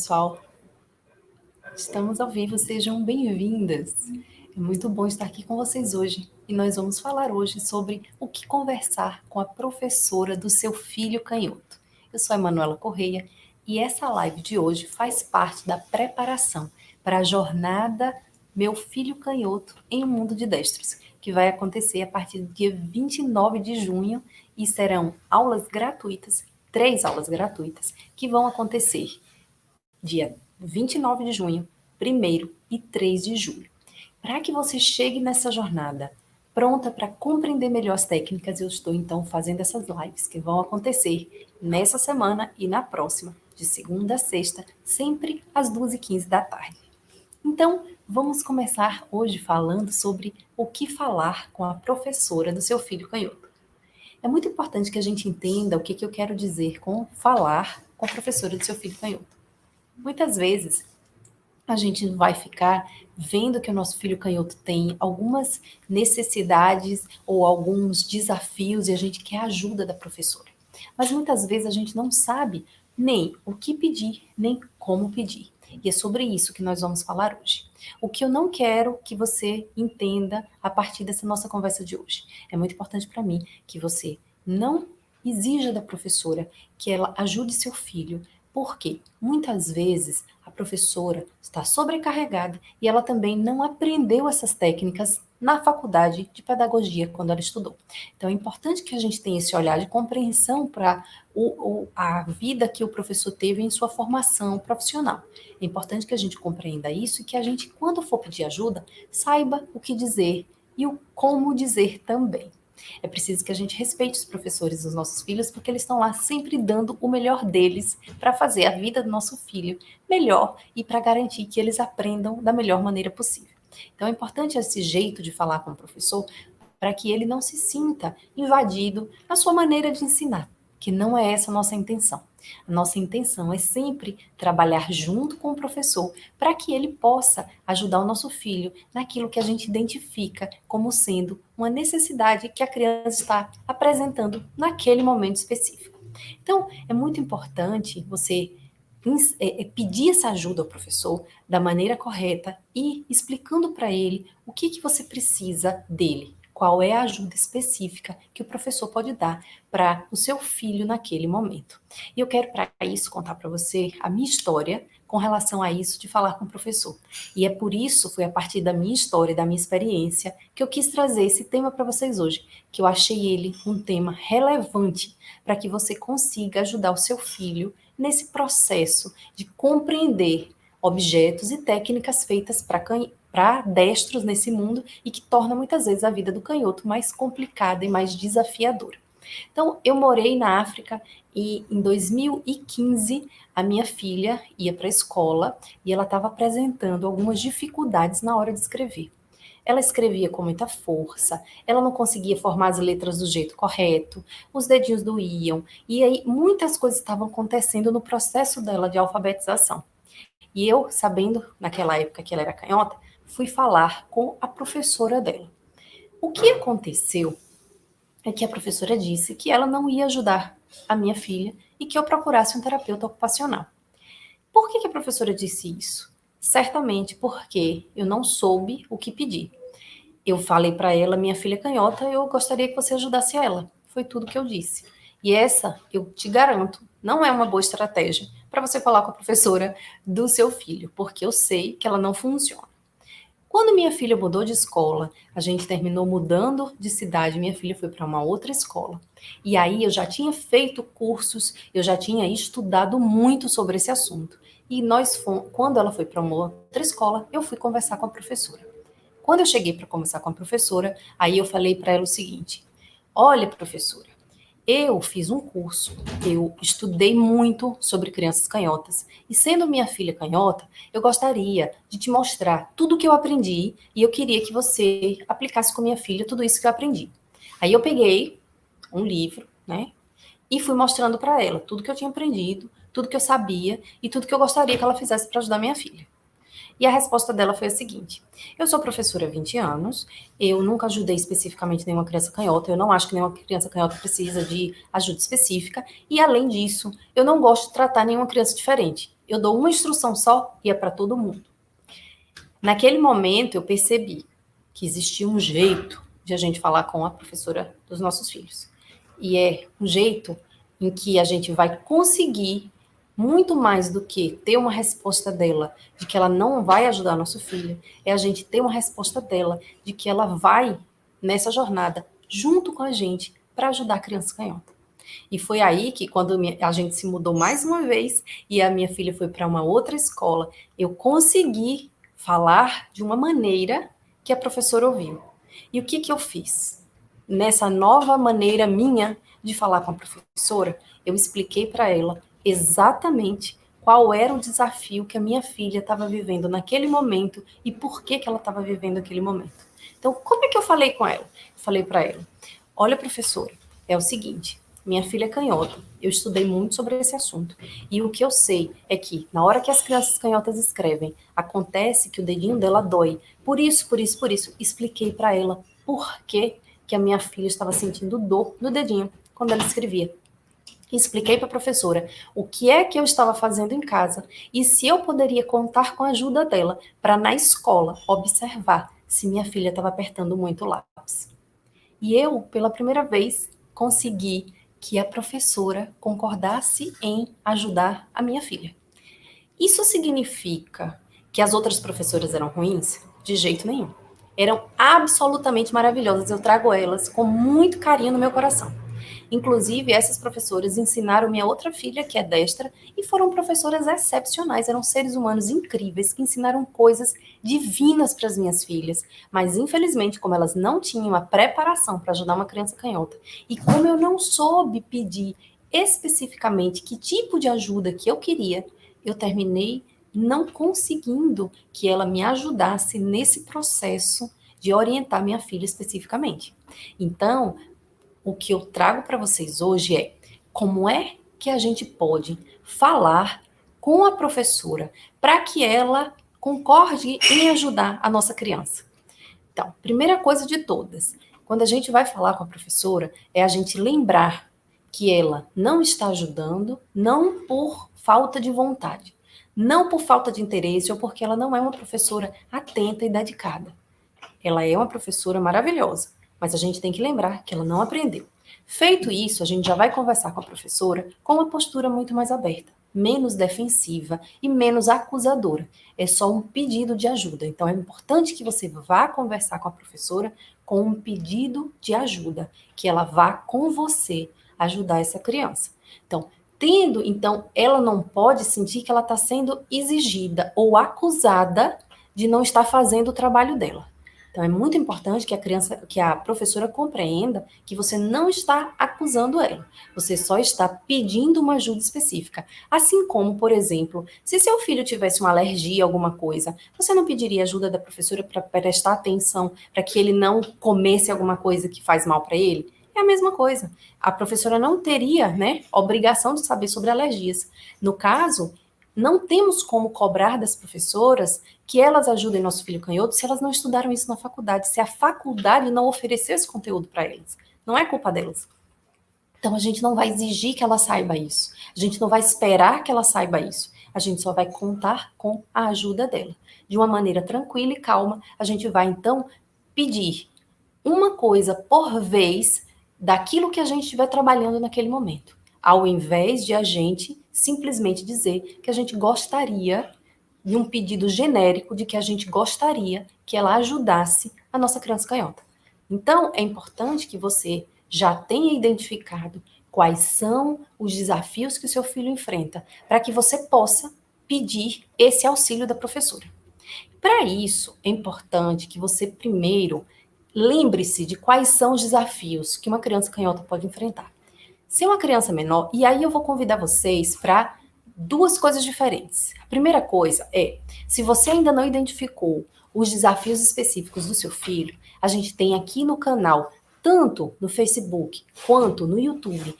pessoal. Estamos ao vivo, sejam bem-vindas. É muito bom estar aqui com vocês hoje. E nós vamos falar hoje sobre o que conversar com a professora do seu filho canhoto. Eu sou a Emanuela Correia e essa live de hoje faz parte da preparação para a jornada Meu Filho Canhoto em um Mundo de Destros, que vai acontecer a partir do dia 29 de junho e serão aulas gratuitas, 3 aulas gratuitas, que vão acontecer dia 29 de junho, 1º e 3 de julho. Para que você chegue nessa jornada pronta para compreender melhor as técnicas, eu estou então fazendo essas lives que vão acontecer nessa semana e na próxima, de segunda a sexta, sempre às 2h15 da tarde. Então, vamos começar hoje falando sobre o que falar com a professora do seu filho canhoto. É muito importante que a gente entenda o que eu quero dizer com falar com a professora do seu filho canhoto. Muitas vezes a gente vai ficar vendo que o nosso filho canhoto tem algumas necessidades ou alguns desafios e a gente quer a ajuda da professora. Mas muitas vezes a gente não sabe nem o que pedir, nem como pedir. E é sobre isso que nós vamos falar hoje. O que eu não quero que você entenda a partir dessa nossa conversa de hoje. É muito importante para mim que você não exija da professora que ela ajude seu filho, porque muitas vezes a professora está sobrecarregada e ela também não aprendeu essas técnicas na faculdade de pedagogia quando ela estudou. Então é importante que a gente tenha esse olhar de compreensão para a vida que o professor teve em sua formação profissional. É importante que a gente compreenda isso e que a gente, quando for pedir ajuda, saiba o que dizer e o como dizer também. É preciso que a gente respeite os professores dos nossos filhos, porque eles estão lá sempre dando o melhor deles para fazer a vida do nosso filho melhor e para garantir que eles aprendam da melhor maneira possível. Então é importante esse jeito de falar com o professor para que ele não se sinta invadido na sua maneira de ensinar, que não é essa a nossa intenção. A nossa intenção é sempre trabalhar junto com o professor para que ele possa ajudar o nosso filho naquilo que a gente identifica como sendo uma necessidade que a criança está apresentando naquele momento específico. Então, é muito importante você pedir essa ajuda ao professor da maneira correta e explicando para ele o que você precisa dele. Qual é a ajuda específica que o professor pode dar para o seu filho naquele momento. E eu quero, para isso, contar para você a minha história com relação a isso de falar com o professor. E é por isso, foi a partir da minha história, da minha experiência, que eu quis trazer esse tema para vocês hoje, que eu achei ele um tema relevante para que você consiga ajudar o seu filho nesse processo de compreender objetos e técnicas feitas para destros nesse mundo e que torna muitas vezes a vida do canhoto mais complicada e mais desafiadora. Então, eu morei na África e em 2015 a minha filha ia para a escola e ela estava apresentando algumas dificuldades na hora de escrever. Ela escrevia com muita força, ela não conseguia formar as letras do jeito correto, os dedinhos doíam, e aí muitas coisas estavam acontecendo no processo dela de alfabetização. E eu, sabendo naquela época que ela era canhota, fui falar com a professora dela. O que aconteceu é que a professora disse que ela não ia ajudar a minha filha e que eu procurasse um terapeuta ocupacional. Por que a professora disse isso? Certamente porque eu não soube o que pedir. Eu falei para ela, minha filha é canhota, eu gostaria que você ajudasse ela. Foi tudo que eu disse. E essa, eu te garanto, não é uma boa estratégia para você falar com a professora do seu filho, porque eu sei que ela não funciona. Quando minha filha mudou de escola, a gente terminou mudando de cidade, minha filha foi para uma outra escola. E aí eu já tinha feito cursos, eu já tinha estudado muito sobre esse assunto. E quando ela foi para uma outra escola, eu fui conversar com a professora. Quando eu cheguei para conversar com a professora, aí eu falei para ela o seguinte: olha, professora, eu fiz um curso, eu estudei muito sobre crianças canhotas, e sendo minha filha canhota, eu gostaria de te mostrar tudo o que eu aprendi, e eu queria que você aplicasse com minha filha tudo isso que eu aprendi. Aí eu peguei um livro, né, e fui mostrando para ela tudo que eu tinha aprendido, tudo que eu sabia, e tudo que eu gostaria que ela fizesse para ajudar minha filha. E a resposta dela foi a seguinte: eu sou professora há 20 anos, eu nunca ajudei especificamente nenhuma criança canhota, eu não acho que nenhuma criança canhota precisa de ajuda específica, e além disso, eu não gosto de tratar nenhuma criança diferente. Eu dou uma instrução só e é para todo mundo. Naquele momento, eu percebi que existia um jeito de a gente falar com a professora dos nossos filhos. E é um jeito em que a gente vai conseguir, muito mais do que ter uma resposta dela de que ela não vai ajudar nosso filho, é a gente ter uma resposta dela de que ela vai nessa jornada junto com a gente para ajudar a criança canhota. E foi aí que, quando a gente se mudou mais uma vez e a minha filha foi para uma outra escola, eu consegui falar de uma maneira que a professora ouviu. E o que, que eu fiz? Nessa nova maneira minha de falar com a professora, eu expliquei para ela exatamente qual era o desafio que a minha filha estava vivendo naquele momento e por que, que ela estava vivendo aquele momento. Então, como é que eu falei com ela? Eu falei para ela: olha, professora, é o seguinte, minha filha é canhota, eu estudei muito sobre esse assunto. E o que eu sei é que, na hora que as crianças canhotas escrevem, acontece que o dedinho dela dói. Por isso. Expliquei para ela por que a minha filha estava sentindo dor no dedinho quando ela escrevia. Expliquei para a professora o que é que eu estava fazendo em casa e se eu poderia contar com a ajuda dela para, na escola, observar se minha filha estava apertando muito o lápis. E eu, pela primeira vez, consegui que a professora concordasse em ajudar a minha filha. Isso significa que as outras professoras eram ruins? De jeito nenhum. Eram absolutamente maravilhosas. Eu trago elas com muito carinho no meu coração. Inclusive, essas professoras ensinaram minha outra filha, que é destra, e foram professoras excepcionais. Eram seres humanos incríveis que ensinaram coisas divinas para as minhas filhas. Mas, infelizmente, como elas não tinham a preparação para ajudar uma criança canhota, e como eu não soube pedir especificamente que tipo de ajuda que eu queria, eu terminei não conseguindo que ela me ajudasse nesse processo de orientar minha filha especificamente. Então, o que eu trago para vocês hoje é como é que a gente pode falar com a professora para que ela concorde em ajudar a nossa criança. Então, primeira coisa de todas, quando a gente vai falar com a professora, é a gente lembrar que ela não está ajudando, não por falta de vontade, não por falta de interesse ou porque ela não é uma professora atenta e dedicada. Ela é uma professora maravilhosa, mas a gente tem que lembrar que ela não aprendeu. Feito isso, a gente já vai conversar com a professora com uma postura muito mais aberta, menos defensiva e menos acusadora. É só um pedido de ajuda. Então, é importante que você vá conversar com a professora com um pedido de ajuda, que ela vá com você ajudar essa criança. Então, ela não pode sentir que ela está sendo exigida ou acusada de não estar fazendo o trabalho dela. Então, é muito importante que a professora compreenda que você não está acusando ela, você só está pedindo uma ajuda específica. Assim como, por exemplo, se seu filho tivesse uma alergia a alguma coisa, você não pediria ajuda da professora para prestar atenção, para que ele não comesse alguma coisa que faz mal para ele? É a mesma coisa. A professora não teria, né, obrigação de saber sobre alergias. No caso, não temos como cobrar das professoras que elas ajudem nosso filho canhoto se elas não estudaram isso na faculdade, se a faculdade não ofereceu esse conteúdo para elas. Não é culpa delas. Então, a gente não vai exigir que ela saiba isso. A gente não vai esperar que ela saiba isso. A gente só vai contar com a ajuda dela. De uma maneira tranquila e calma, a gente vai, então, pedir uma coisa por vez daquilo que a gente estiver trabalhando naquele momento, ao invés de a gente simplesmente dizer que a gente gostaria de um pedido genérico de que a gente gostaria que ela ajudasse a nossa criança canhota. Então, é importante que você já tenha identificado quais são os desafios que o seu filho enfrenta, para que você possa pedir esse auxílio da professora. Para isso, é importante que você primeiro lembre-se de quais são os desafios que uma criança canhota pode enfrentar. Se é uma criança menor, e aí eu vou convidar vocês para duas coisas diferentes. A primeira coisa é, se você ainda não identificou os desafios específicos do seu filho, a gente tem aqui no canal, tanto no Facebook quanto no YouTube,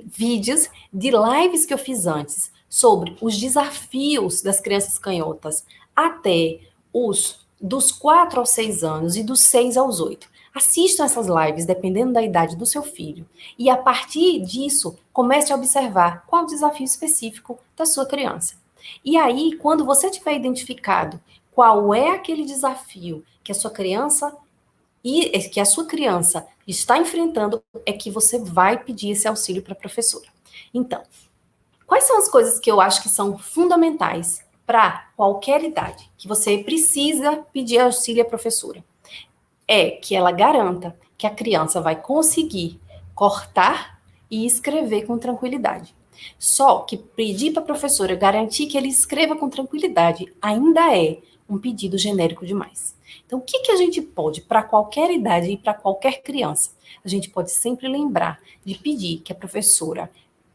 vídeos de lives que eu fiz antes sobre os desafios das crianças canhotas até os dos 4 aos 6 anos e dos 6 aos 8. Assistam essas lives, dependendo da idade do seu filho. E a partir disso, comece a observar qual o desafio específico da sua criança. E aí, quando você tiver identificado qual é aquele desafio que a sua criança está enfrentando, é que você vai pedir esse auxílio para a professora. Então, quais são as coisas que eu acho que são fundamentais para qualquer idade, que você precisa pedir auxílio à professora? É que ela garanta que a criança vai conseguir cortar e escrever com tranquilidade. Só que pedir para a professora garantir que ele escreva com tranquilidade ainda é um pedido genérico demais. Então, o que a gente pode, para qualquer idade e para qualquer criança? A gente pode sempre lembrar de pedir que a professora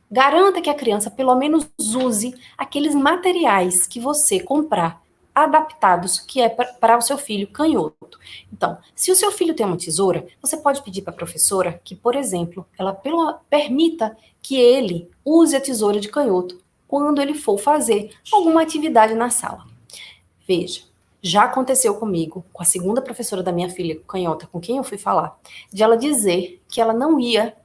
garanta que a criança pelo menos use aqueles materiais que você comprar adaptados, que é para o seu filho canhoto. Então, se o seu filho tem uma tesoura, você pode pedir para a professora que, por exemplo, ela permita que ele use a tesoura de canhoto quando ele for fazer alguma atividade na sala. Veja, já aconteceu comigo, com a segunda professora da minha filha canhota, com quem eu fui falar, de ela dizer que ela não ia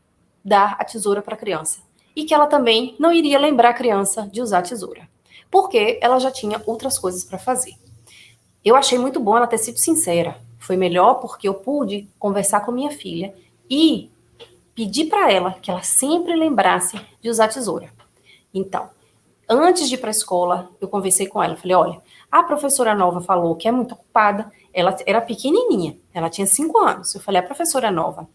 dar a tesoura para a criança e que ela também não iria lembrar a criança de usar a tesoura, porque ela já tinha outras coisas para fazer. Eu achei muito bom ela ter sido sincera. Foi melhor porque eu pude conversar com minha filha e pedir para ela que ela sempre lembrasse de usar a tesoura. Então, antes de ir para a escola, eu conversei com ela. Falei, olha, a professora nova falou que é muito ocupada. Ela era pequenininha, ela tinha 5 anos. Eu falei, a professora nova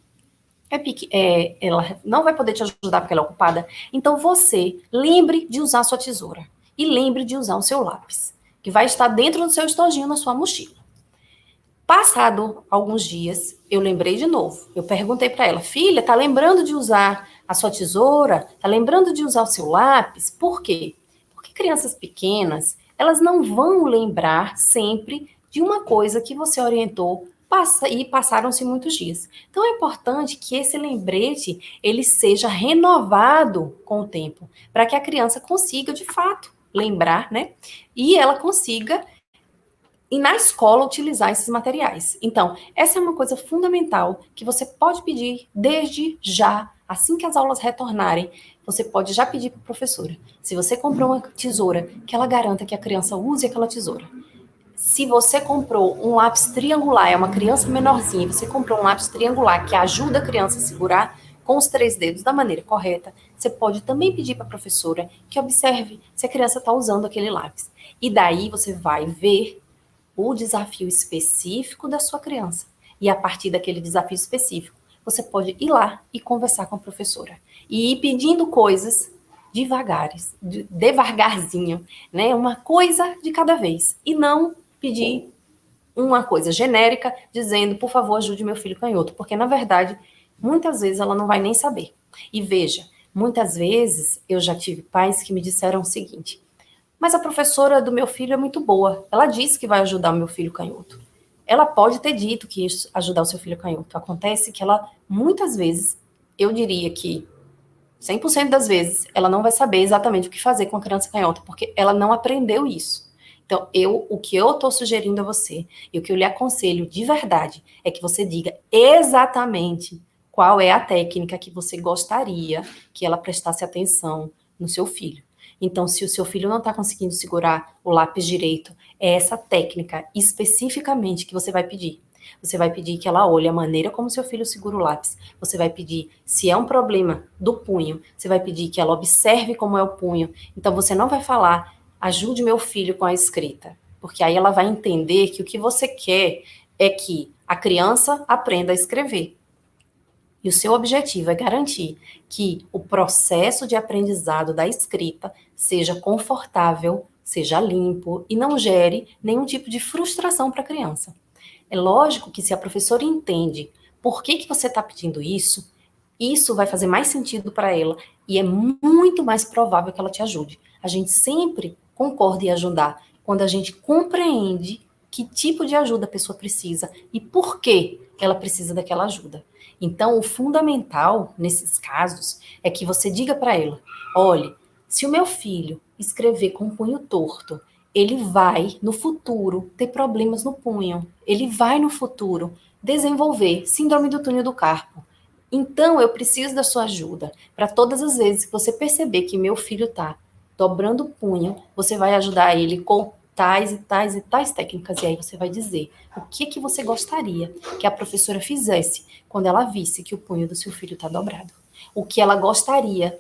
ela não vai poder te ajudar porque ela é ocupada. Então você lembre de usar a sua tesoura e lembre de usar o seu lápis, que vai estar dentro do seu estojinho na sua mochila. Passado alguns dias, eu lembrei de novo. Eu perguntei para ela, filha, tá lembrando de usar a sua tesoura? Tá lembrando de usar o seu lápis? Por quê? Porque crianças pequenas, elas não vão lembrar sempre de uma coisa que você orientou e passaram-se muitos dias. Então é importante que esse lembrete ele seja renovado com o tempo, para que a criança consiga de fato lembrar, né? E ela consiga e na escola utilizar esses materiais. Então, essa é uma coisa fundamental que você pode pedir desde já, assim que as aulas retornarem, você pode já pedir para a professora. Se você comprou uma tesoura, que ela garanta que a criança use aquela tesoura. Se você comprou um lápis triangular, é uma criança menorzinha, você comprou um lápis triangular que ajuda a criança a segurar com os 3 dedos da maneira correta, você pode também pedir para a professora que observe se a criança está usando aquele lápis. E daí você vai ver o desafio específico da sua criança. E a partir daquele desafio específico, você pode ir lá e conversar com a professora. E ir pedindo coisas devagarzinho, né? Uma coisa de cada vez. E não pedir uma coisa genérica, dizendo, por favor, ajude meu filho canhoto. Porque, na verdade, muitas vezes ela não vai nem saber. E veja, muitas vezes eu já tive pais que me disseram o seguinte: mas a professora do meu filho é muito boa. Ela disse que vai ajudar o meu filho canhoto. Ela pode ter dito que ia ajudar o seu filho canhoto. Acontece que ela, muitas vezes, eu diria que 100% das vezes, ela não vai saber exatamente o que fazer com a criança canhota, porque ela não aprendeu isso. Então, o que eu estou sugerindo a você, e o que eu lhe aconselho de verdade, é que você diga exatamente qual é a técnica que você gostaria que ela prestasse atenção no seu filho. Então, se o seu filho não está conseguindo segurar o lápis direito, é essa técnica especificamente que você vai pedir. Você vai pedir que ela olhe a maneira como seu filho segura o lápis. Você vai pedir se é um problema do punho. Você vai pedir que ela observe como é o punho. Então, você não vai falar, ajude meu filho com a escrita. Porque aí ela vai entender que o que você quer é que a criança aprenda a escrever. E o seu objetivo é garantir que o processo de aprendizado da escrita seja confortável, seja limpo e não gere nenhum tipo de frustração para a criança. É lógico que se a professora entende por que você está pedindo isso, isso vai fazer mais sentido para ela e é muito mais provável que ela te ajude. A gente sempre concorda em ajudar quando a gente compreende que tipo de ajuda a pessoa precisa e por que ela precisa daquela ajuda. Então, o fundamental nesses casos é que você diga para ela: olhe, se o meu filho escrever com o punho torto, ele vai no futuro ter problemas no punho. Ele vai no futuro desenvolver síndrome do túnel do carpo. Então, eu preciso da sua ajuda. Para todas as vezes que você perceber que meu filho está dobrando o punho, você vai ajudar ele com tais e tais e tais técnicas. E aí você vai dizer o que você gostaria que a professora fizesse quando ela visse que o punho do seu filho está dobrado. O que ela gostaria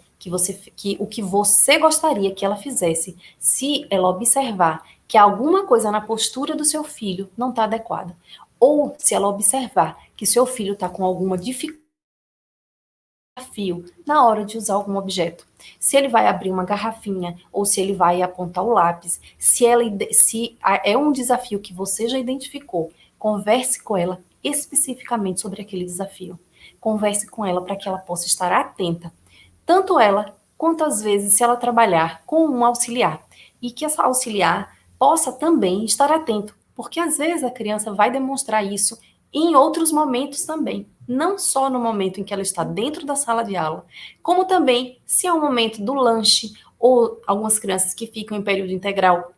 o que você gostaria que ela fizesse se ela observar que alguma coisa na postura do seu filho não está adequada. Ou se ela observar que seu filho está com alguma dificuldade na hora de usar algum objeto. Se ele vai abrir uma garrafinha ou se ele vai apontar o lápis, se é um desafio que você já identificou, converse com ela especificamente sobre aquele desafio. Converse com ela para que ela possa estar atenta, tanto ela quanto às vezes se ela trabalhar com um auxiliar, e que essa auxiliar possa também estar atento, porque às vezes a criança vai demonstrar isso em outros momentos também, não só no momento em que ela está dentro da sala de aula, como também se é o momento do lanche, ou algumas crianças que ficam em período integral,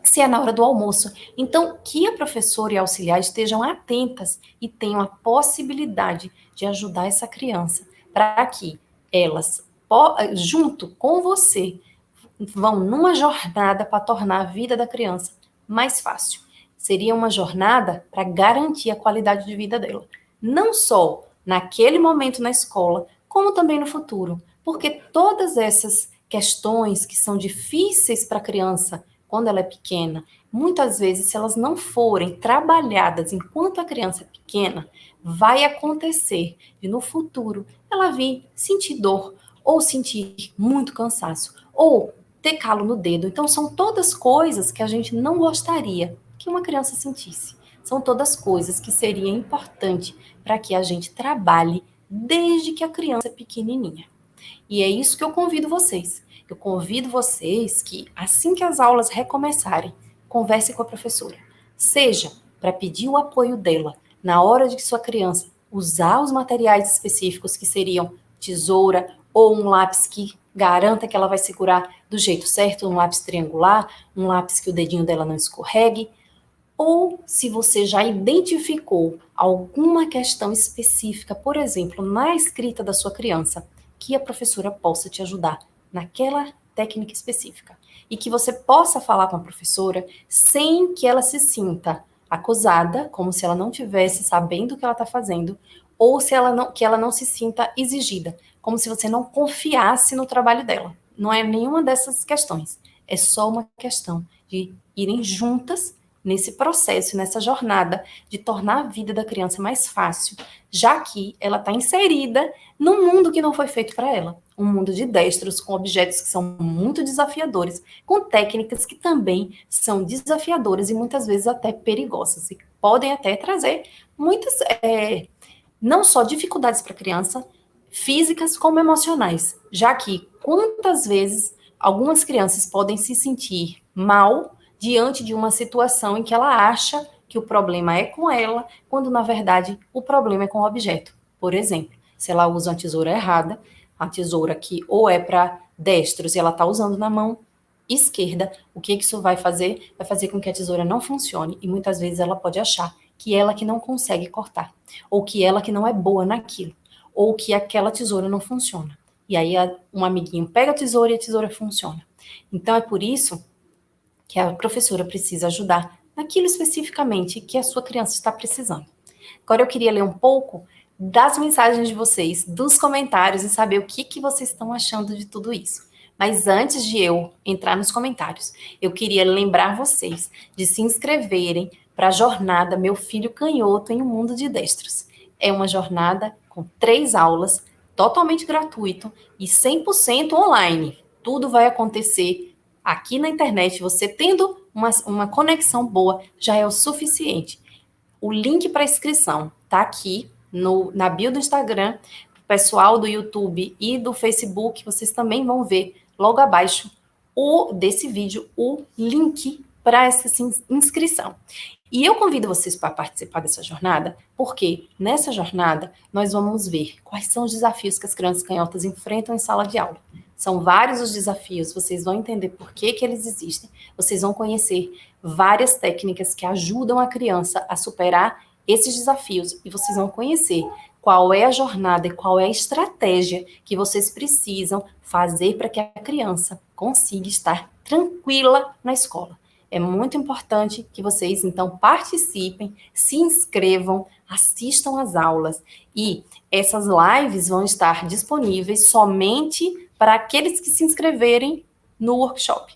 se é na hora do almoço. Então, que a professora e a auxiliar estejam atentas e tenham a possibilidade de ajudar essa criança, para que elas, junto com você, vão numa jornada para tornar a vida da criança mais fácil. Seria uma jornada para garantir a qualidade de vida dela. Não só naquele momento na escola, como também no futuro. Porque todas essas questões que são difíceis para a criança quando ela é pequena, muitas vezes, se elas não forem trabalhadas enquanto a criança é pequena, vai acontecer de no futuro ela vir sentir dor, ou sentir muito cansaço, ou ter calo no dedo. Então, são todas coisas que a gente não gostaria que uma criança sentisse. São todas coisas que seria importante para que a gente trabalhe desde que a criança é pequenininha. E é isso que eu convido vocês. Eu convido vocês que, assim que as aulas recomeçarem, converse com a professora. Seja para pedir o apoio dela na hora de que sua criança usar os materiais específicos que seriam tesoura ou um lápis que garanta que ela vai segurar do jeito certo, um lápis triangular, um lápis que o dedinho dela não escorregue, ou se você já identificou alguma questão específica, por exemplo, na escrita da sua criança, que a professora possa te ajudar naquela técnica específica. E que você possa falar com a professora sem que ela se sinta acusada, como se ela não tivesse sabendo o que ela está fazendo, ou se ela não, que ela não se sinta exigida, como se você não confiasse no trabalho dela. Não é nenhuma dessas questões. É só uma questão de irem juntas nesse processo, nessa jornada de tornar a vida da criança mais fácil, já que ela está inserida num mundo que não foi feito para ela. Um mundo de destros, com objetos que são muito desafiadores, com técnicas que também são desafiadoras e muitas vezes até perigosas, e podem até trazer muitas, não só dificuldades para a criança, físicas como emocionais, já que quantas vezes algumas crianças podem se sentir mal diante de uma situação em que ela acha que o problema é com ela, quando na verdade o problema é com o objeto. Por exemplo, se ela usa uma tesoura errada, a tesoura que ou é para destros e ela está usando na mão esquerda, o que isso vai fazer? Vai fazer com que a tesoura não funcione e muitas vezes ela pode achar que ela que não consegue cortar, ou que ela que não é boa naquilo, ou que aquela tesoura não funciona. E aí um amiguinho pega a tesoura e a tesoura funciona. Então é por isso que a professora precisa ajudar naquilo especificamente que a sua criança está precisando. Agora eu queria ler um pouco das mensagens de vocês, dos comentários e saber o que vocês estão achando de tudo isso. Mas antes de eu entrar nos comentários, eu queria lembrar vocês de se inscreverem para a jornada Meu Filho Canhoto em um Mundo de Destros. É uma jornada com 3 aulas, totalmente gratuito e 100% online. Tudo vai acontecer aqui na internet. Você tendo uma conexão boa já é o suficiente. O link para inscrição está aqui na bio do Instagram. O pessoal do YouTube e do Facebook, vocês também vão ver logo abaixo desse vídeo o link para essa inscrição. E eu convido vocês para participar dessa jornada, porque nessa jornada nós vamos ver quais são os desafios que as crianças canhotas enfrentam em sala de aula. São vários os desafios, vocês vão entender por que eles existem, vocês vão conhecer várias técnicas que ajudam a criança a superar esses desafios e vocês vão conhecer qual é a jornada e qual é a estratégia que vocês precisam fazer para que a criança consiga estar tranquila na escola. É muito importante que vocês, então, participem, se inscrevam, assistam às aulas. E essas lives vão estar disponíveis somente para aqueles que se inscreverem no workshop,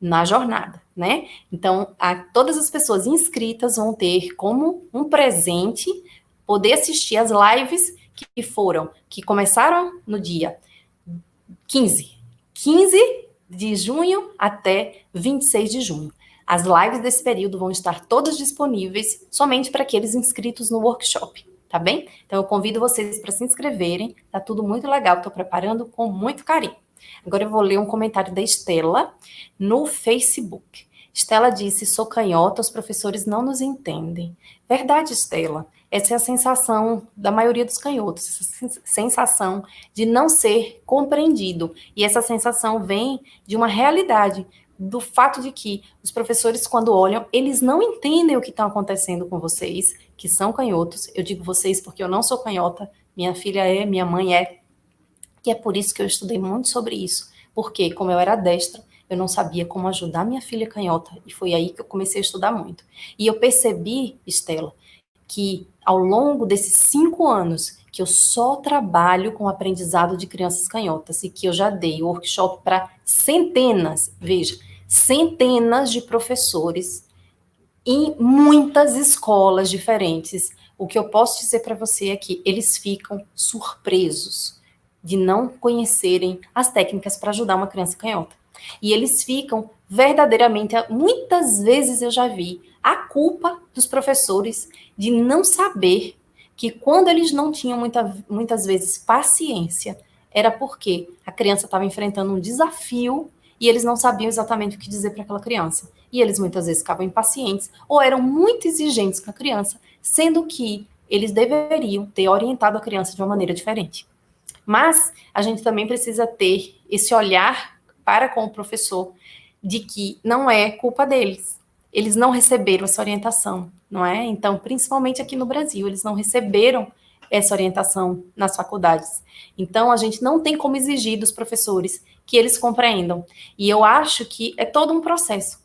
na jornada, né? Então, todas as pessoas inscritas vão ter como um presente poder assistir as lives que começaram no dia 15 de junho até 26 de junho. As lives desse período vão estar todas disponíveis somente para aqueles inscritos no workshop, tá bem? Então, eu convido vocês para se inscreverem, tá tudo muito legal, estou preparando com muito carinho. Agora eu vou ler um comentário da Estela no Facebook. Estela disse, sou canhota, os professores não nos entendem. Verdade, Estela. Essa é a sensação da maioria dos canhotos, essa sensação de não ser compreendido. E essa sensação vem de uma realidade, do fato de que os professores, quando olham, eles não entendem o que está acontecendo com vocês, que são canhotos. Eu digo vocês porque eu não sou canhota, minha filha é, minha mãe é. E é por isso que eu estudei muito sobre isso. Porque, como eu era destra, eu não sabia como ajudar minha filha canhota. E foi aí que eu comecei a estudar muito. E eu percebi, Estela, que ao longo desses 5 anos que eu só trabalho com aprendizado de crianças canhotas e que eu já dei workshop para centenas, veja, centenas de professores em muitas escolas diferentes. O que eu posso dizer para você é que eles ficam surpresos de não conhecerem as técnicas para ajudar uma criança canhota. E eles ficam verdadeiramente, muitas vezes eu já vi a culpa dos professores de não saber que quando eles não tinham muitas vezes paciência, era porque a criança estava enfrentando um desafio e eles não sabiam exatamente o que dizer para aquela criança. E eles muitas vezes ficavam impacientes ou eram muito exigentes com a criança, sendo que eles deveriam ter orientado a criança de uma maneira diferente. Mas a gente também precisa ter esse olhar para com o professor de que não é culpa deles. Eles não receberam essa orientação, não é? Então, principalmente aqui no Brasil, eles não receberam essa orientação nas faculdades. Então, a gente não tem como exigir dos professores que eles compreendam. E eu acho que é todo um processo.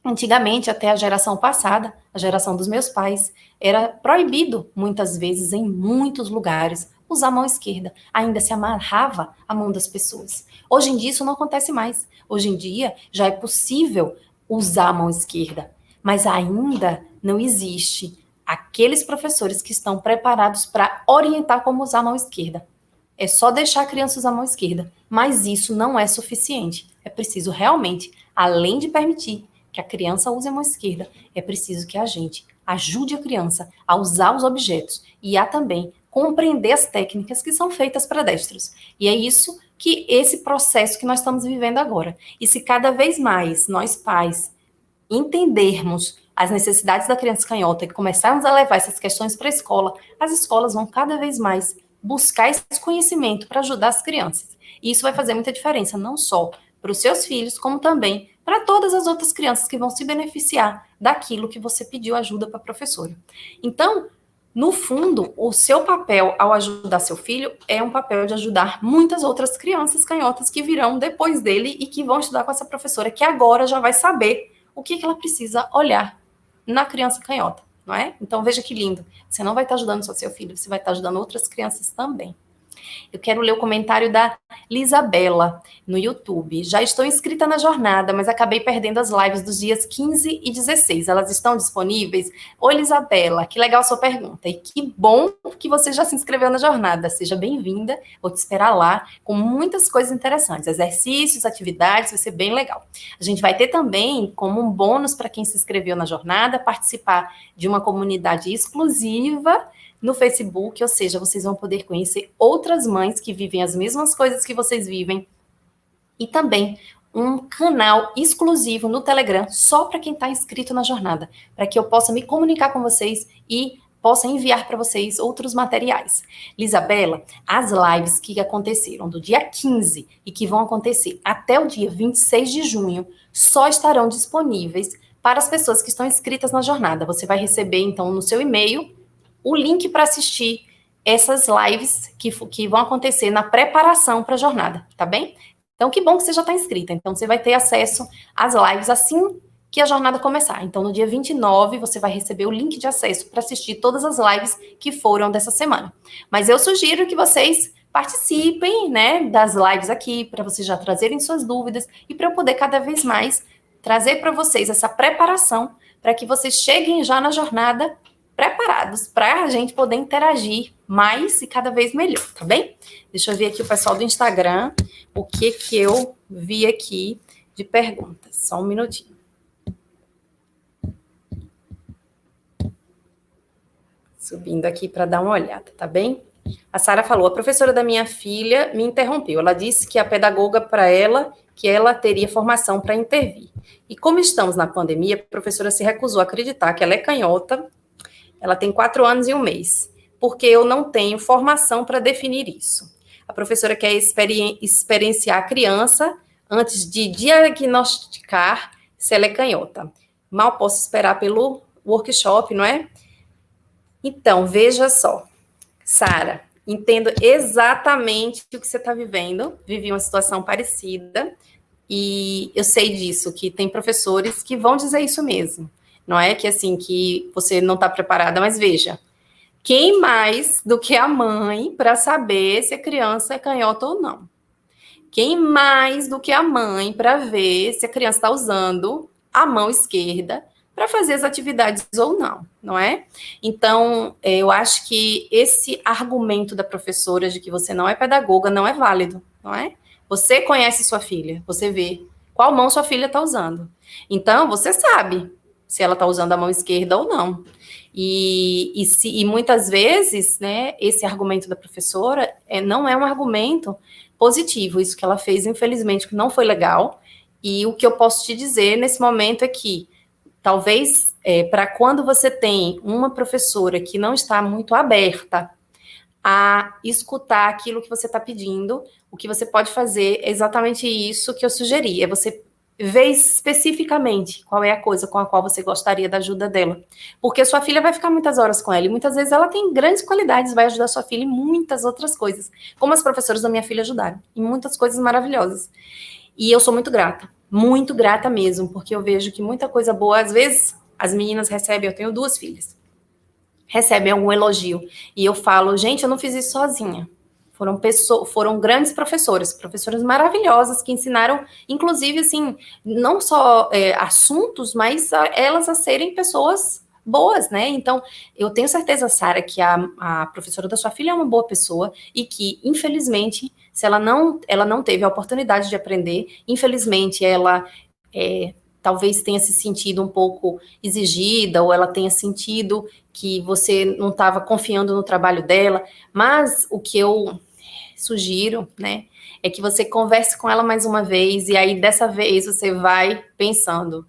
Antigamente, até a geração passada, a geração dos meus pais, era proibido, muitas vezes, em muitos lugares, usar a mão esquerda. Ainda se amarrava a mão das pessoas. Hoje em dia, isso não acontece mais. Hoje em dia, já é possível usar a mão esquerda, mas ainda não existe aqueles professores que estão preparados para orientar como usar a mão esquerda. É só deixar a criança usar a mão esquerda, mas isso não é suficiente. É preciso realmente, além de permitir que a criança use a mão esquerda, é preciso que a gente ajude a criança a usar os objetos e a também compreender as técnicas que são feitas para destros. E é isso que esse processo que nós estamos vivendo agora. E se cada vez mais nós pais entendermos as necessidades da criança canhota e começarmos a levar essas questões para a escola, as escolas vão cada vez mais buscar esse conhecimento para ajudar as crianças. E isso vai fazer muita diferença, não só para os seus filhos, como também para todas as outras crianças que vão se beneficiar daquilo que você pediu ajuda para a professora. Então, no fundo, o seu papel ao ajudar seu filho é um papel de ajudar muitas outras crianças canhotas que virão depois dele e que vão estudar com essa professora, que agora já vai saber o que ela precisa olhar na criança canhota, não é? Então, veja que lindo. Você não vai estar ajudando só seu filho, você vai estar ajudando outras crianças também. Eu quero ler o comentário da Lisabela no YouTube. Já estou inscrita na jornada, mas acabei perdendo as lives dos dias 15 e 16. Elas estão disponíveis? Oi, Lisabela, que legal a sua pergunta. E que bom que você já se inscreveu na jornada. Seja bem-vinda. Vou te esperar lá com muitas coisas interessantes. Exercícios, atividades, vai ser bem legal. A gente vai ter também, como um bônus para quem se inscreveu na jornada, participar de uma comunidade exclusiva no Facebook, ou seja, vocês vão poder conhecer outras mães que vivem as mesmas coisas que vocês vivem e também um canal exclusivo no Telegram só para quem está inscrito na jornada, para que eu possa me comunicar com vocês e possa enviar para vocês outros materiais. Lisabela, as lives que aconteceram do dia 15 e que vão acontecer até o dia 26 de junho só estarão disponíveis para as pessoas que estão inscritas na jornada. Você vai receber, então, no seu e-mail, o link para assistir essas lives que vão acontecer na preparação para a jornada, tá bem? Então, que bom que você já está inscrita. Então, você vai ter acesso às lives assim que a jornada começar. Então, no dia 29, você vai receber o link de acesso para assistir todas as lives que foram dessa semana. Mas eu sugiro que vocês participem, né, das lives aqui, para vocês já trazerem suas dúvidas e para eu poder cada vez mais trazer para vocês essa preparação para que vocês cheguem já na jornada preparados para a gente poder interagir mais e cada vez melhor, tá bem? Deixa eu ver aqui o pessoal do Instagram, o que eu vi aqui de perguntas. Só um minutinho. Subindo aqui para dar uma olhada, tá bem? A Sara falou, a professora da minha filha me interrompeu. Ela disse que a pedagoga para ela, que ela teria formação para intervir. E como estamos na pandemia, a professora se recusou a acreditar que ela é canhota, ela tem 4 anos e 1 mês, porque eu não tenho formação para definir isso. A professora quer experienciar a criança antes de diagnosticar se ela é canhota. Mal posso esperar pelo workshop, não é? Então, veja só, Sara, entendo exatamente o que você está vivendo, vivi uma situação parecida, e eu sei disso, que tem professores que vão dizer isso mesmo. Não é que assim, que você não está preparada, mas veja, quem mais do que a mãe para saber se a criança é canhota ou não? Quem mais do que a mãe para ver se a criança está usando a mão esquerda para fazer as atividades ou não, não é? Então, eu acho que esse argumento da professora de que você não é pedagoga não é válido, não é? Você conhece sua filha, você vê qual mão sua filha está usando. Então, você sabe se ela está usando a mão esquerda ou não. E muitas vezes, né, esse argumento da professora não é um argumento positivo. Isso que ela fez, infelizmente, não foi legal. E o que eu posso te dizer nesse momento é que talvez para quando você tem uma professora que não está muito aberta a escutar aquilo que você está pedindo, o que você pode fazer é exatamente isso que eu sugeri, é você ver especificamente qual é a coisa com a qual você gostaria da ajuda dela. Porque sua filha vai ficar muitas horas com ela, e muitas vezes ela tem grandes qualidades, vai ajudar sua filha em muitas outras coisas, como as professoras da minha filha ajudaram, em muitas coisas maravilhosas. E eu sou muito grata mesmo, porque eu vejo que muita coisa boa, às vezes, as meninas recebem, eu tenho 2 filhas, recebem algum elogio, e eu falo, gente, eu não fiz isso sozinha. Foram grandes professoras maravilhosas, que ensinaram, inclusive, assim, não só assuntos, mas elas a serem pessoas boas, né? Então, eu tenho certeza, Sara, que a professora da sua filha é uma boa pessoa e que, infelizmente, se ela não teve a oportunidade de aprender, infelizmente, ela talvez tenha se sentido um pouco exigida, ou ela tenha sentido que você não estava confiando no trabalho dela, mas o que eu sugiro, né, é que você converse com ela mais uma vez, e aí dessa vez você vai pensando,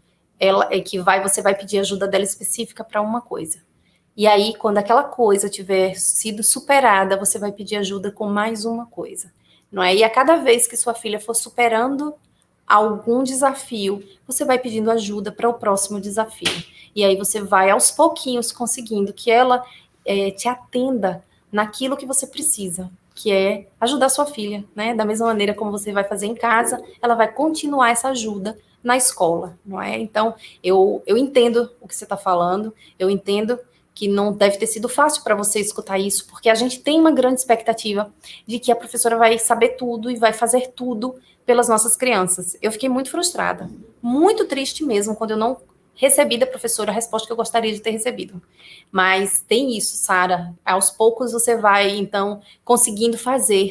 você vai pedir ajuda dela específica para uma coisa. E aí, quando aquela coisa tiver sido superada, você vai pedir ajuda com mais uma coisa, não é? E a cada vez que sua filha for superando algum desafio, você vai pedindo ajuda para o próximo desafio. E aí você vai aos pouquinhos conseguindo que ela te atenda naquilo que você precisa, que é ajudar sua filha, né? Da mesma maneira como você vai fazer em casa, ela vai continuar essa ajuda na escola, não é? Então, eu entendo o que você está falando, eu entendo que não deve ter sido fácil para você escutar isso, porque a gente tem uma grande expectativa de que a professora vai saber tudo e vai fazer tudo pelas nossas crianças. Eu fiquei muito frustrada, muito triste mesmo, quando eu não recebi da professora a resposta que eu gostaria de ter recebido. Mas tem isso, Sara, aos poucos você vai, então, conseguindo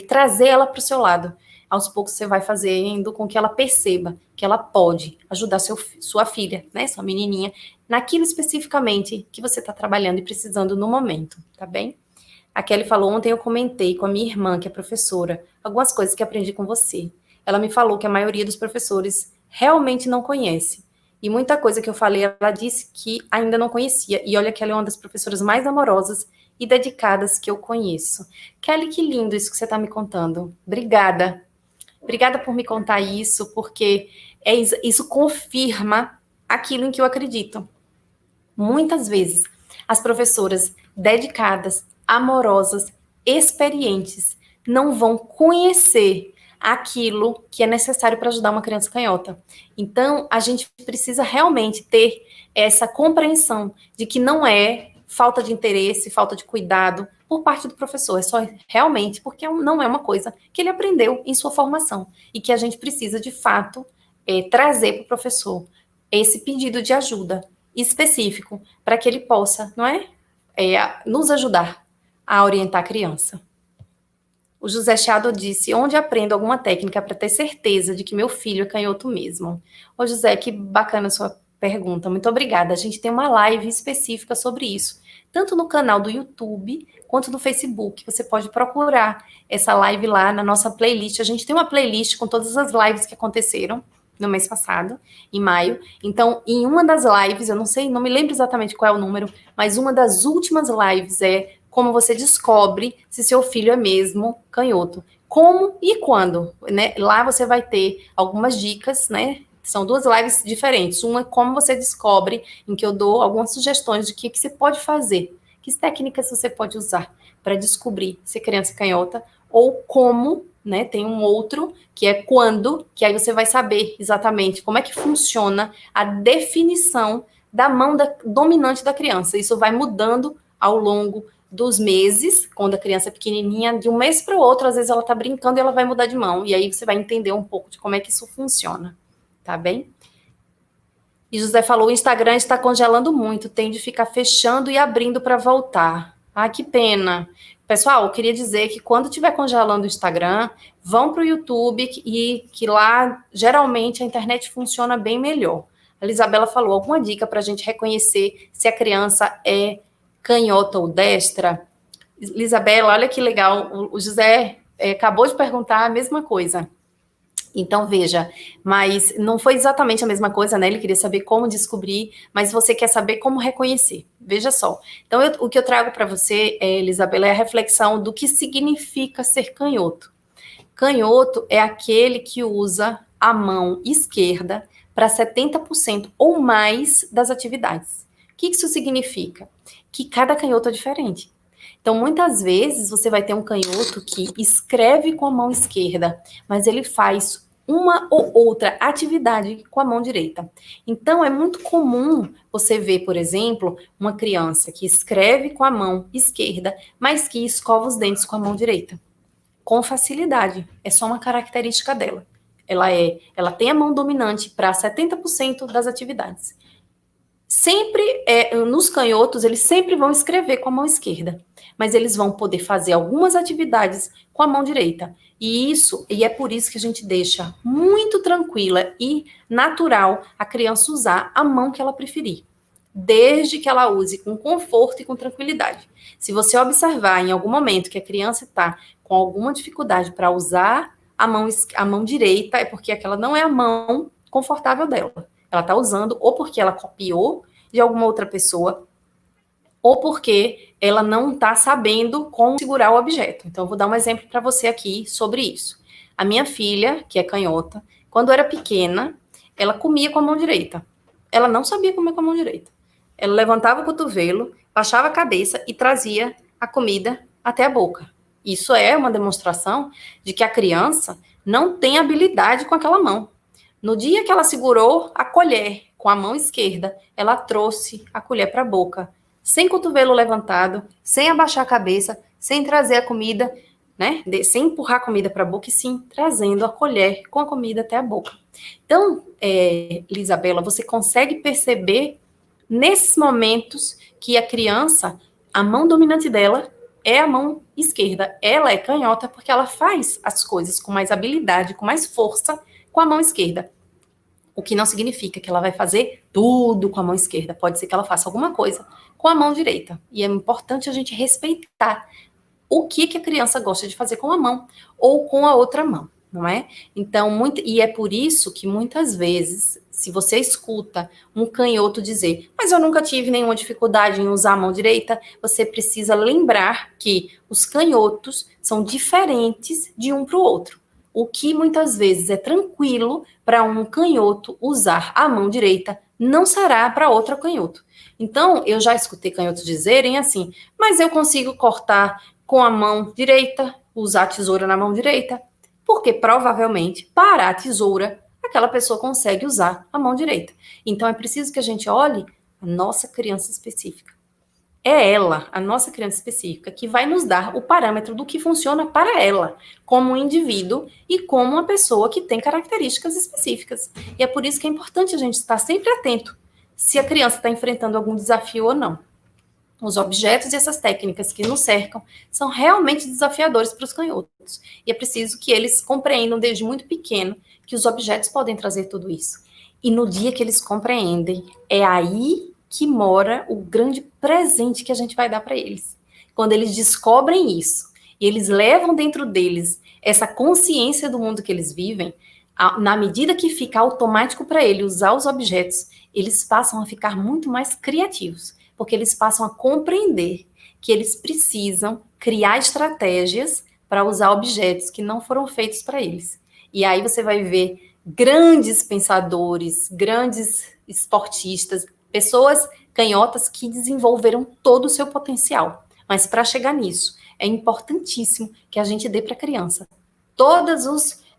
trazer ela para o seu lado. Aos poucos você vai fazendo com que ela perceba que ela pode ajudar sua filha, né, sua menininha, naquilo especificamente que você está trabalhando e precisando no momento, tá bem? A Kelly falou, ontem eu comentei com a minha irmã, que é professora, algumas coisas que aprendi com você. Ela me falou que a maioria dos professores realmente não conhece. E muita coisa que eu falei, ela disse que ainda não conhecia. E olha que ela é uma das professoras mais amorosas e dedicadas que eu conheço. Kelly, que lindo isso que você está me contando. Obrigada. Obrigada por me contar isso, porque isso confirma aquilo em que eu acredito. Muitas vezes, as professoras dedicadas, amorosas, experientes, não vão conhecer aquilo que é necessário para ajudar uma criança canhota. Então, a gente precisa realmente ter essa compreensão de que não é falta de interesse, falta de cuidado por parte do professor, é só realmente porque não é uma coisa que ele aprendeu em sua formação e que a gente precisa, de fato, trazer para o professor esse pedido de ajuda específico para que ele possa, não é, nos ajudar a orientar a criança. O José Chado disse: onde aprendo alguma técnica para ter certeza de que meu filho é canhoto mesmo? Ô José, que bacana a sua pergunta, muito obrigada. A gente tem uma live específica sobre isso, tanto no canal do YouTube quanto no Facebook. Você pode procurar essa live lá na nossa playlist. A gente tem uma playlist com todas as lives que aconteceram no mês passado, em maio. Então, em uma das lives, eu não sei, não me lembro exatamente qual é o número, mas uma das últimas lives é como você descobre se seu filho é mesmo canhoto. Como e quando, né? Lá você vai ter algumas dicas, né? São duas lives diferentes. Uma é como você descobre, em que eu dou algumas sugestões de que você pode fazer, que técnicas você pode usar para descobrir se a criança é canhota, ou como, né? Tem um outro, que é quando, que aí você vai saber exatamente como é que funciona a definição da mão dominante da criança. Isso vai mudando ao longo dos meses, quando a criança é pequenininha, de um mês para o outro, às vezes ela está brincando e ela vai mudar de mão, e aí você vai entender um pouco de como é que isso funciona, tá bem? E José falou, o Instagram está congelando muito, tem de ficar fechando e abrindo para voltar. Ah, que pena. Pessoal, eu queria dizer que quando estiver congelando o Instagram, vão para o YouTube e que lá, geralmente, a internet funciona bem melhor. A Elisabela falou, alguma dica para a gente reconhecer se a criança é canhota ou destra? Elisabela, olha que legal, o José acabou de perguntar a mesma coisa. Então, veja, mas não foi exatamente a mesma coisa, né? Ele queria saber como descobrir, mas você quer saber como reconhecer. Veja só. Então, o que eu trago para você, Elisabela, é a reflexão do que significa ser canhoto. Canhoto é aquele que usa a mão esquerda para 70% ou mais das atividades. O que isso significa? Que cada canhoto é diferente. Então, muitas vezes, você vai ter um canhoto que escreve com a mão esquerda, mas ele faz uma ou outra atividade com a mão direita. Então, é muito comum você ver, por exemplo, uma criança que escreve com a mão esquerda, mas que escova os dentes com a mão direita. Com facilidade. É só uma característica dela. Ela tem a mão dominante para 70% das atividades. Sempre, nos canhotos, eles sempre vão escrever com a mão esquerda, mas eles vão poder fazer algumas atividades com a mão direita. E é por isso que a gente deixa muito tranquila e natural a criança usar a mão que ela preferir, desde que ela use com conforto e com tranquilidade. Se você observar em algum momento que a criança está com alguma dificuldade para usar a mão direita, é porque aquela não é a mão confortável dela. Ela está usando ou porque ela copiou de alguma outra pessoa, ou porque ela não está sabendo como segurar o objeto. Então, eu vou dar um exemplo para você aqui sobre isso. A minha filha, que é canhota, quando era pequena, ela comia com a mão direita. Ela não sabia comer com a mão direita. Ela levantava o cotovelo, baixava a cabeça e trazia a comida até a boca. Isso é uma demonstração de que a criança não tem habilidade com aquela mão. No dia que ela segurou a colher com a mão esquerda, ela trouxe a colher para a boca, sem cotovelo levantado, sem abaixar a cabeça, sem trazer a comida, né? Sem empurrar a comida para a boca, e sim trazendo a colher com a comida até a boca. Então, Isabela, você consegue perceber nesses momentos que a criança, a mão dominante dela é a mão esquerda. Ela é canhota porque ela faz as coisas com mais habilidade, com mais força, com a mão esquerda. O que não significa que ela vai fazer tudo com a mão esquerda. Pode ser que ela faça alguma coisa com a mão direita. E é importante a gente respeitar o que a criança gosta de fazer com a mão ou com a outra mão, não é? Então, e é por isso que muitas vezes, se você escuta um canhoto dizer, mas eu nunca tive nenhuma dificuldade em usar a mão direita, você precisa lembrar que os canhotos são diferentes de um para o outro. o que muitas vezes é tranquilo para um canhoto usar a mão direita, não será para outro canhoto. Então, eu já escutei canhotos dizerem assim, mas eu consigo cortar com a mão direita, usar a tesoura na mão direita, porque provavelmente, para a tesoura, aquela pessoa consegue usar a mão direita. Então, é preciso que a gente olhe a nossa criança específica. É ela, a nossa criança específica, que vai nos dar o parâmetro do que funciona para ela, como um indivíduo e como uma pessoa que tem características específicas. E é por isso que é importante a gente estar sempre atento se a criança está enfrentando algum desafio ou não. Os objetos e essas técnicas que nos cercam são realmente desafiadores para os canhotos. E é preciso que eles compreendam desde muito pequeno que os objetos podem trazer tudo isso. E no dia que eles compreendem, é aí que mora o grande presente que a gente vai dar para eles. Quando eles descobrem isso e eles levam dentro deles essa consciência do mundo que eles vivem, na medida que fica automático para ele usar os objetos, eles passam a ficar muito mais criativos, porque eles passam a compreender que eles precisam criar estratégias para usar objetos que não foram feitos para eles. E aí você vai ver grandes pensadores, grandes esportistas, pessoas canhotas que desenvolveram todo o seu potencial. Mas para chegar nisso, é importantíssimo que a gente dê para a criança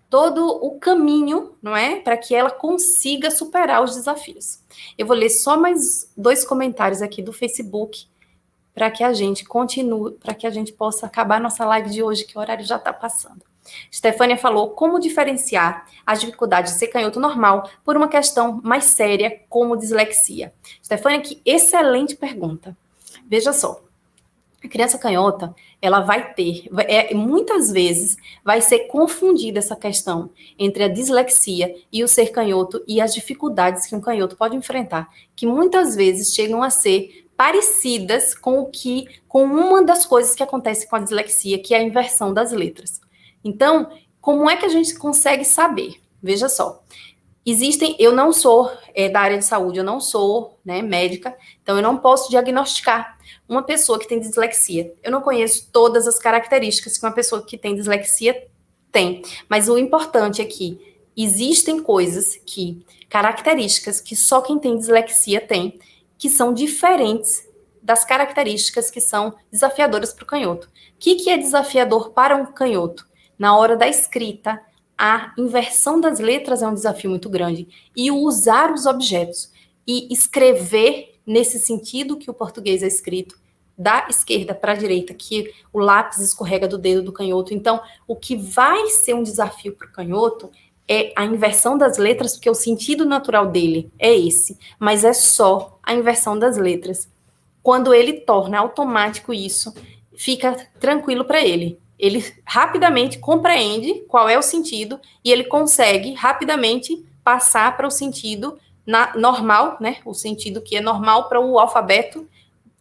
todo o caminho, não é? Para que ela consiga superar os desafios. Eu vou ler só mais 2 comentários aqui do Facebook para que a gente continue, para que a gente possa acabar nossa live de hoje, que o horário já está passando. Stefânia falou como diferenciar as dificuldades de ser canhoto normal por uma questão mais séria, como dislexia. Stefânia, que excelente pergunta. Veja só, a criança canhota, ela vai ter, muitas vezes, vai ser confundida essa questão entre a dislexia e o ser canhoto e as dificuldades que um canhoto pode enfrentar, que muitas vezes chegam a ser parecidas com uma das coisas que acontece com a dislexia, que é a inversão das letras. Então, como é que a gente consegue saber? Veja só, eu não sou da área de saúde, eu não sou médica, então eu não posso diagnosticar uma pessoa que tem dislexia. Eu não conheço todas as características que uma pessoa que tem dislexia tem, mas o importante é que existem características que só quem tem dislexia tem, que são diferentes das características que são desafiadoras para o canhoto. O que é desafiador para um canhoto? Na hora da escrita, a inversão das letras é um desafio muito grande. E o usar os objetos e escrever nesse sentido que o português é escrito, da esquerda para a direita, que o lápis escorrega do dedo do canhoto. Então, o que vai ser um desafio para o canhoto é a inversão das letras, porque o sentido natural dele é esse, mas é só a inversão das letras. Quando ele torna automático isso, fica tranquilo para ele. Ele rapidamente compreende qual é o sentido e ele consegue rapidamente passar para o sentido normal, né? O sentido que é normal para o alfabeto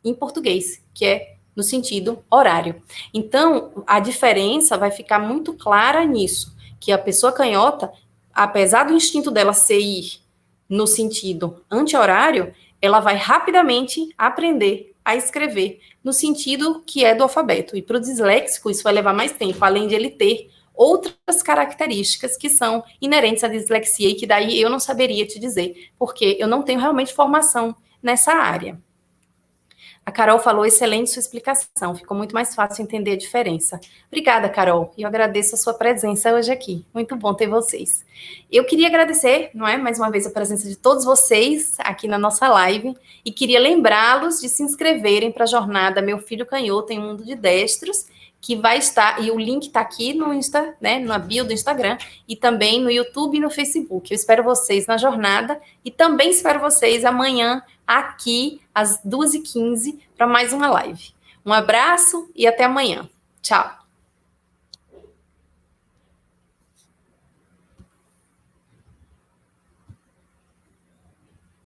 em português, que é no sentido horário. Então, a diferença vai ficar muito clara nisso, que a pessoa canhota, apesar do instinto dela ser ir no sentido anti-horário, ela vai rapidamente aprender a escrever no sentido que é do alfabeto. E para o disléxico, isso vai levar mais tempo, além de ele ter outras características que são inerentes à dislexia e que daí eu não saberia te dizer, porque eu não tenho realmente formação nessa área. A Carol falou, excelente sua explicação, ficou muito mais fácil entender a diferença. Obrigada, Carol, e eu agradeço a sua presença hoje aqui. Muito bom ter vocês. Eu queria agradecer, mais uma vez a presença de todos vocês aqui na nossa live e queria lembrá-los de se inscreverem para a jornada Meu Filho Canhoto em um Mundo de Destros, que vai estar, e o link está aqui no Insta, na bio do Instagram, e também no YouTube e no Facebook. Eu espero vocês na jornada e também espero vocês amanhã aqui às 2h15 para mais uma live. Um abraço e até amanhã. Tchau!